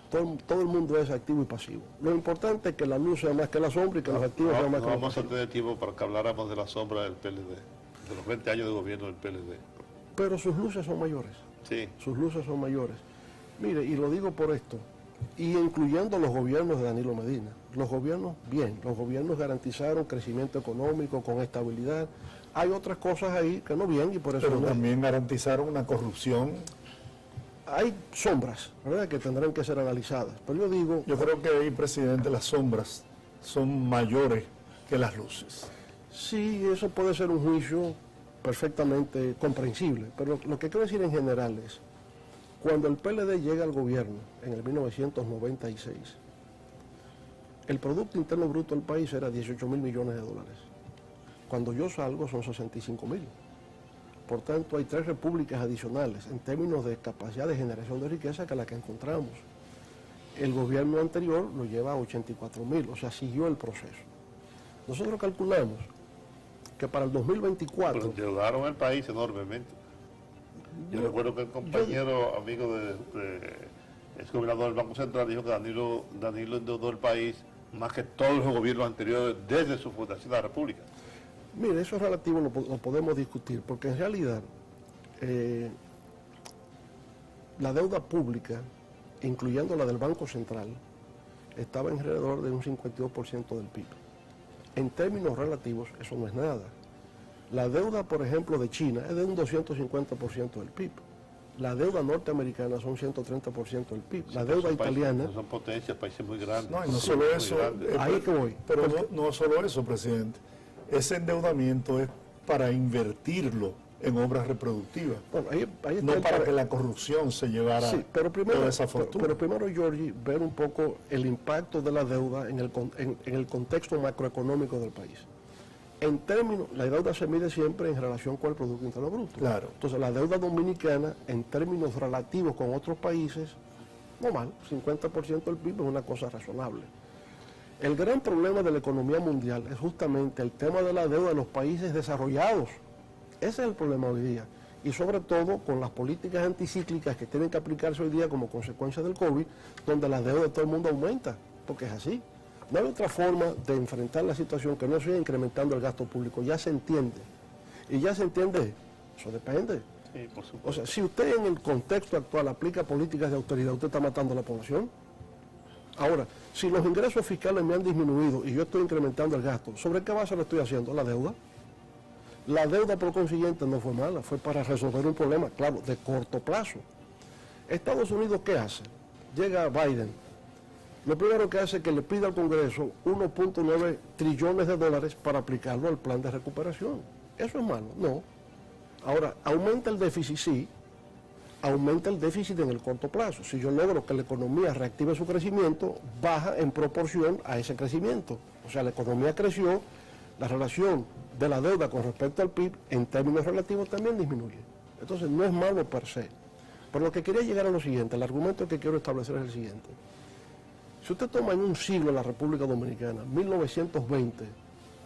Todo el mundo es activo y pasivo. Lo importante es que la luz sea más que la sombra y que los activos sean más que los vamos a pasivos. tener tiempo para que habláramos de la sombra del PLD, de los 20 años de gobierno del PLD. Pero sus luces son mayores. Sí. Sus luces son mayores. Mire, y lo digo por esto, y incluyendo los gobiernos de Danilo Medina. Los gobiernos, bien, los gobiernos garantizaron crecimiento económico con estabilidad. Hay otras cosas ahí que no bien, y por eso Pero no. también garantizaron una corrupción. Hay sombras, ¿verdad?, que tendrán que ser analizadas. Pero yo digo, Yo creo que ahí, presidente, las sombras son mayores que las luces. sí, eso puede ser un juicio perfectamente comprensible, pero lo que quiero decir en general es, cuando el PLD llega al gobierno en el 1996, el Producto Interno Bruto del país era 18.000 millones de dólares. Cuando yo salgo son 65.000. Por tanto, hay 3 repúblicas adicionales en términos de capacidad de generación de riqueza que la que encontramos. El gobierno anterior lo lleva a 84.000, o sea, siguió el proceso. Nosotros calculamos que para el 2024... Pero endeudaron el país enormemente. Yo recuerdo que el compañero, amigo ex gobernador del Banco Central, dijo que Danilo endeudó el país más que todos los gobiernos anteriores desde su fundación de la República. Mire, eso es relativo, lo podemos discutir, porque en realidad la deuda pública, incluyendo la del Banco Central, estaba alrededor de un 52% del PIB. En términos relativos, eso no es nada. La deuda, por ejemplo, de China es de un 250% del PIB. La deuda norteamericana son 130% del PIB. La deuda italiana... Son potencias, países muy grandes. No, y no solo eso. Ahí que voy. Pero no solo eso, presidente. ese endeudamiento es para invertirlo en obras reproductivas, Bueno, ahí no está para que la corrupción se llevara Sí, pero primero, toda esa fortuna. pero primero, Giorgi, ver un poco el impacto de la deuda en el contexto macroeconómico del país. En términos, la deuda se mide siempre en relación con el Producto Interno Bruto. Claro. Entonces, la deuda dominicana, en términos relativos con otros países, no mal, 50% del PIB es una cosa razonable. El gran problema de la economía mundial es justamente el tema de la deuda de los países desarrollados. Ese es el problema hoy día. Y sobre todo con las políticas anticíclicas que tienen que aplicarse hoy día como consecuencia del COVID, donde la deuda de todo el mundo aumenta, porque es así. No hay otra forma de enfrentar la situación que no sea incrementando el gasto público. Ya se entiende. Y ya se entiende, eso depende. Sí, por supuesto. O sea, si usted en el contexto actual aplica políticas de austeridad, usted está matando a la población. Ahora, si los ingresos fiscales me han disminuido y yo estoy incrementando el gasto, ¿sobre qué base lo estoy haciendo? La deuda. La deuda, por consiguiente, no fue mala, fue para resolver un problema, claro, de corto plazo. Estados Unidos, ¿qué hace? Llega Biden. Lo primero que hace es que le pide al Congreso 1.9 trillones de dólares para aplicarlo al plan de recuperación. ¿Eso es malo? No. Ahora, ¿aumenta el déficit? Sí. Aumenta el déficit en el corto plazo. Si yo logro que la economía reactive su crecimiento, baja en proporción a ese crecimiento. O sea, la economía creció, la relación de la deuda con respecto al PIB en términos relativos también disminuye. Entonces no es malo per se. Pero lo que quería llegar a lo siguiente, el argumento que quiero establecer es el siguiente. Si usted toma en un siglo la República Dominicana, 1920,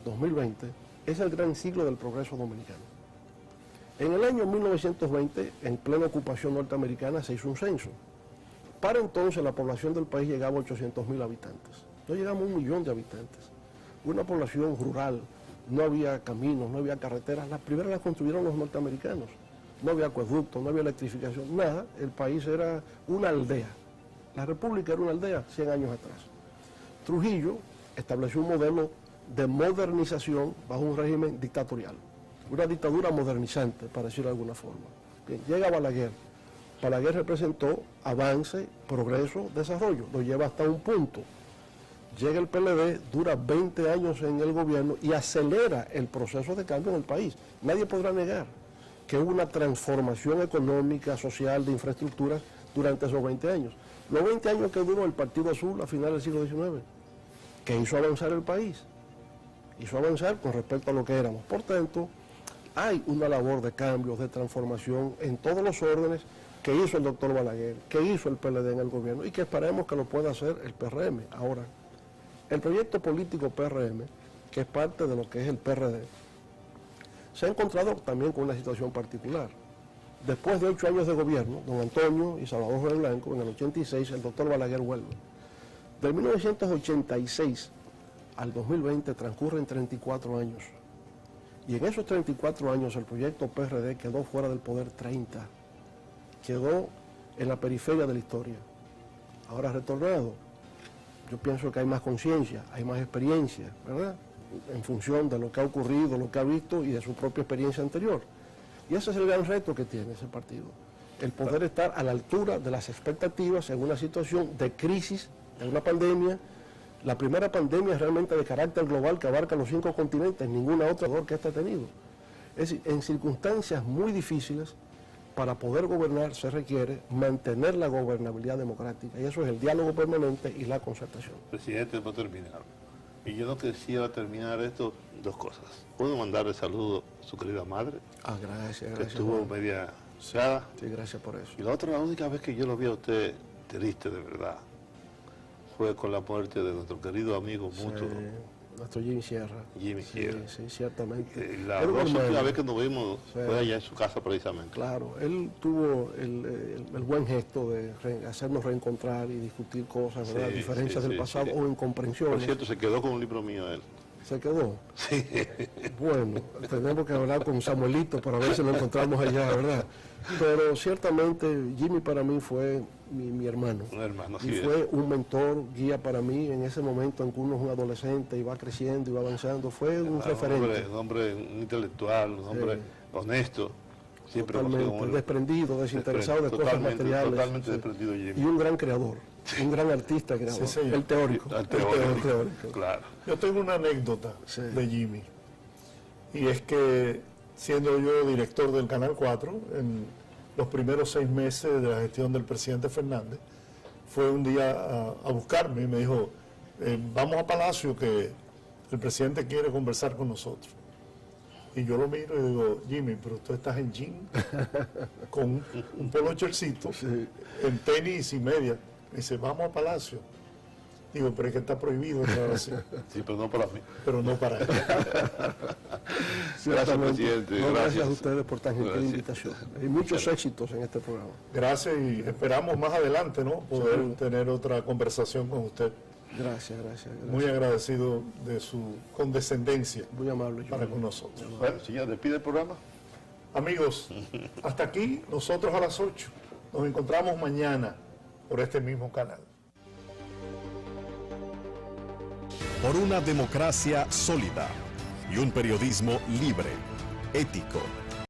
2020, es el gran siglo del progreso dominicano. En el año 1920, en plena ocupación norteamericana, se hizo un censo. Para entonces la población del país llegaba a 800.000 habitantes. No llegamos a 1 millón de habitantes. Una población rural, no había caminos, no había carreteras. Las primeras las construyeron los norteamericanos. No había acueductos, no había electrificación, nada. El país era una aldea. La República era una aldea 100 años atrás. Trujillo estableció un modelo de modernización bajo un régimen dictatorial. Una dictadura modernizante, para decirlo de alguna forma. Bien, llega Balaguer. Balaguer representó avance, progreso, desarrollo. Lo lleva hasta un punto. Llega el PLD, dura 20 años en el gobierno y acelera el proceso de cambio en el país. Nadie podrá negar que hubo una transformación económica, social, de infraestructuras durante esos 20 años. Los 20 años que duró el Partido Azul a finales del siglo XIX, que hizo avanzar el país, hizo avanzar con respecto a lo que éramos. Por tanto, hay una labor de cambios, de transformación en todos los órdenes que hizo el doctor Balaguer, que hizo el PLD en el gobierno y que esperemos que lo pueda hacer el PRM. Ahora, el proyecto político PRM, que es parte de lo que es el PRD, se ha encontrado también con una situación particular. Después de 8 años de gobierno, don Antonio y Salvador Jorge Blanco, en el 86, el doctor Balaguer vuelve. Del 1986 al 2020 transcurren 34 años. Y en esos 34 años el proyecto PRD quedó fuera del poder 30. Quedó en la periferia de la historia. Ahora ha retornado. Yo pienso que hay más conciencia, hay más experiencia, ¿verdad? En función de lo que ha ocurrido, lo que ha visto y de su propia experiencia anterior. Y ese es el gran reto que tiene ese partido. El poder estar a la altura de las expectativas en una situación de crisis, de una pandemia. La primera pandemia es realmente de carácter global que abarca los 5 continentes, ninguna otra que esta ha tenido. Es decir, en circunstancias muy difíciles, para poder gobernar se requiere mantener la gobernabilidad democrática, y eso es el diálogo permanente y la concertación. Presidente, para terminar, y yo no quisiera terminar esto, 2 cosas. Uno, mandarle saludo a su querida madre, Gracias, que estuvo media seada. Sí, gracias por eso. Y la otra, la única vez que yo lo vi a usted triste de verdad, fue con la muerte de nuestro querido amigo mutuo, nuestro Jimmy Sierra. Jimmy Sierra. Sí, ciertamente. La última vez que nos vimos fue allá en su casa precisamente. Claro, él tuvo el buen gesto de hacernos reencontrar y discutir cosas, ¿verdad? Diferencias del pasado o incomprensiones. Por cierto, se quedó con un libro mío él. ¿Se quedó? Sí. Bueno, tenemos que hablar con Samuelito para ver si lo encontramos allá, ¿verdad? Pero ciertamente Jimmy para mí fue mi hermano. Un hermano, y fue un mentor, guía para mí en ese momento en que uno es un adolescente y va creciendo y va avanzando. Fue un referente. Un hombre intelectual, un hombre honesto. Siempre totalmente desprendido, desinteresado de cosas materiales. Totalmente desprendido Jimmy. Y un gran creador, un gran artista creador. El teórico. El teórico. Claro. Yo tengo una anécdota de Jimmy. y es que siendo yo director del Canal 4, en los primeros 6 meses de la gestión del presidente Fernández, fue un día a buscarme y me dijo, vamos a Palacio que el presidente quiere conversar con nosotros. Y yo lo miro y digo, Jimmy, pero tú estás en jean, con un polo chorcito, Sí. en tenis y media. Me dice, vamos a Palacio. Digo, pero es que está prohibido entrar así. Sí, pero no para mí. Pero no para él. Ciertamente. presidente. No, gracias Gracias. a ustedes por tan gentil Gracias. invitación. Y muchos éxitos en este programa. Gracias y esperamos más adelante, ¿no? Poder tener otra conversación con usted. Gracias. Muy agradecido de su condescendencia Muy amable. para con nosotros. Bueno, señor, despide el programa. Amigos, hasta aquí nosotros a las 8. Nos encontramos mañana por este mismo canal. Por una democracia sólida y un periodismo libre, ético